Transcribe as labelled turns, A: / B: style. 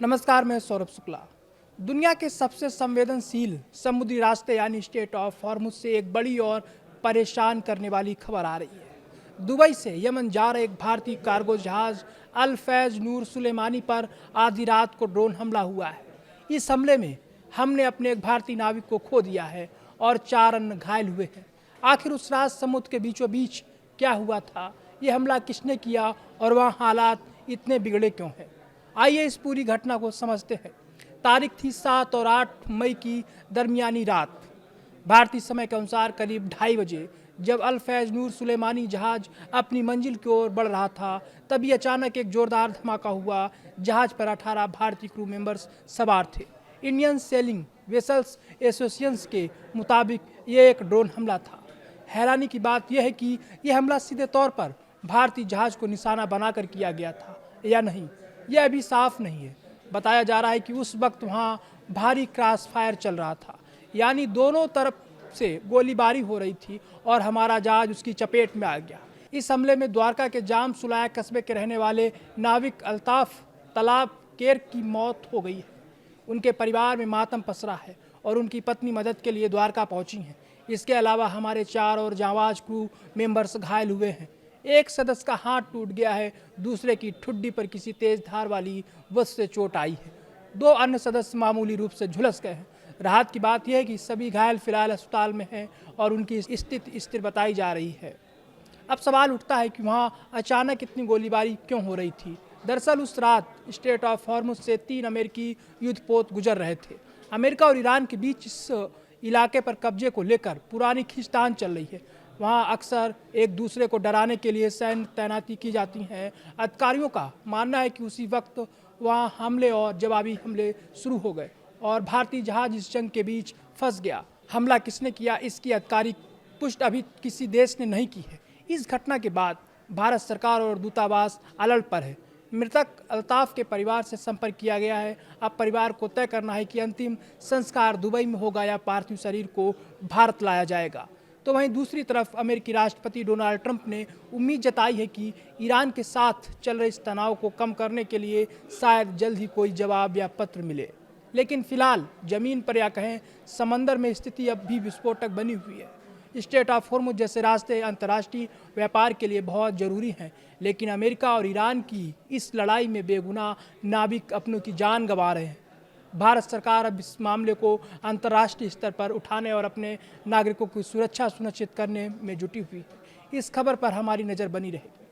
A: नमस्कार, मैं सौरभ शुक्ला। दुनिया के सबसे संवेदनशील समुद्री रास्ते यानी स्ट्रेट ऑफ हॉर्मुज से एक बड़ी और परेशान करने वाली खबर आ रही है। दुबई से यमन जा रहे एक भारतीय कार्गो जहाज अल फैज नूर सुलेमानी पर आधी रात को ड्रोन हमला हुआ है। इस हमले में हमने अपने एक भारतीय नाविक को खो दिया है और 4 अन्य घायल हुए हैं। आखिर उस रात समुद्र के बीचों बीच क्या हुआ था, ये हमला किसने किया और वहाँ हालात इतने बिगड़े क्यों हैं? आइए इस पूरी घटना को समझते हैं। तारीख थी 7 और 8 मई की दरमियानी रात। भारतीय समय के अनुसार करीब 2:30 बजे जब अल फैज नूर सुलेमानी जहाज अपनी मंजिल की ओर बढ़ रहा था, तभी अचानक एक जोरदार धमाका हुआ। जहाज पर 18 भारतीय क्रू मेंबर्स सवार थे। इंडियन सेलिंग वेसल्स एसोसिएशन के मुताबिक ये एक ड्रोन हमला था। हैरानी की बात यह है कि यह हमला सीधे तौर पर भारतीय जहाज को निशाना बनाकर किया गया था या नहीं, यह अभी साफ नहीं है। बताया जा रहा है कि उस वक्त वहाँ भारी क्रॉस फायर चल रहा था, यानी दोनों तरफ से गोलीबारी हो रही थी और हमारा जहाज उसकी चपेट में आ गया। इस हमले में द्वारका के जाम सुलाया कस्बे के रहने वाले नाविक अल्ताफ तालाब केर की मौत हो गई है। उनके परिवार में मातम पसरा है और उनकी पत्नी मदद के लिए द्वारका पहुंची हैं। इसके अलावा हमारे 4 और जांबाज क्रू मेंबर्स घायल हुए हैं। एक सदस्य का हाथ टूट गया है, दूसरे की ठुड्डी पर किसी तेज धार वाली वस्तु से चोट आई है। 2 अन्य सदस्य मामूली रूप से झुलस गए हैं। राहत की बात यह है कि सभी घायल फिलहाल अस्पताल में हैं और उनकी स्थिति स्थिर बताई जा रही है। अब सवाल उठता है कि वहाँ अचानक इतनी गोलीबारी क्यों हो रही थी। दरअसल उस रात स्ट्रेट ऑफ हॉर्मुज से 3 अमेरिकी युद्धपोत गुजर रहे थे। अमेरिका और ईरान के बीच इस इलाके पर कब्जे को लेकर पुरानी खींचतान चल रही है। वहाँ अक्सर एक दूसरे को डराने के लिए सैन्य तैनाती की जाती हैं। अधिकारियों का मानना है कि उसी वक्त वहाँ हमले और जवाबी हमले शुरू हो गए और भारतीय जहाज इस जंग के बीच फंस गया। हमला किसने किया, इसकी आधिकारिक पुष्टि अभी किसी देश ने नहीं की है। इस घटना के बाद भारत सरकार और दूतावास अलर्ट पर है। मृतक अल्ताफ के परिवार से संपर्क किया गया है। अब परिवार को तय करना है कि अंतिम संस्कार दुबई में होगा या पार्थिव शरीर को भारत लाया जाएगा। तो वहीं दूसरी तरफ अमेरिकी राष्ट्रपति डोनाल्ड ट्रंप ने उम्मीद जताई है कि ईरान के साथ चल रहे इस तनाव को कम करने के लिए शायद जल्द ही कोई जवाब या पत्र मिले। लेकिन फिलहाल जमीन पर या कहें समंदर में स्थिति अब भी विस्फोटक बनी हुई है। स्ट्रेट ऑफ हॉर्मुज जैसे रास्ते अंतर्राष्ट्रीय व्यापार के लिए बहुत जरूरी हैं, लेकिन अमेरिका और ईरान की इस लड़ाई में बेगुनाह नाविक अपनों की जान गंवा रहे हैं। भारत सरकार अब इस मामले को अंतर्राष्ट्रीय स्तर पर उठाने और अपने नागरिकों की सुरक्षा सुनिश्चित करने में जुटी हुई है। इस खबर पर हमारी नज़र बनी रहेगी।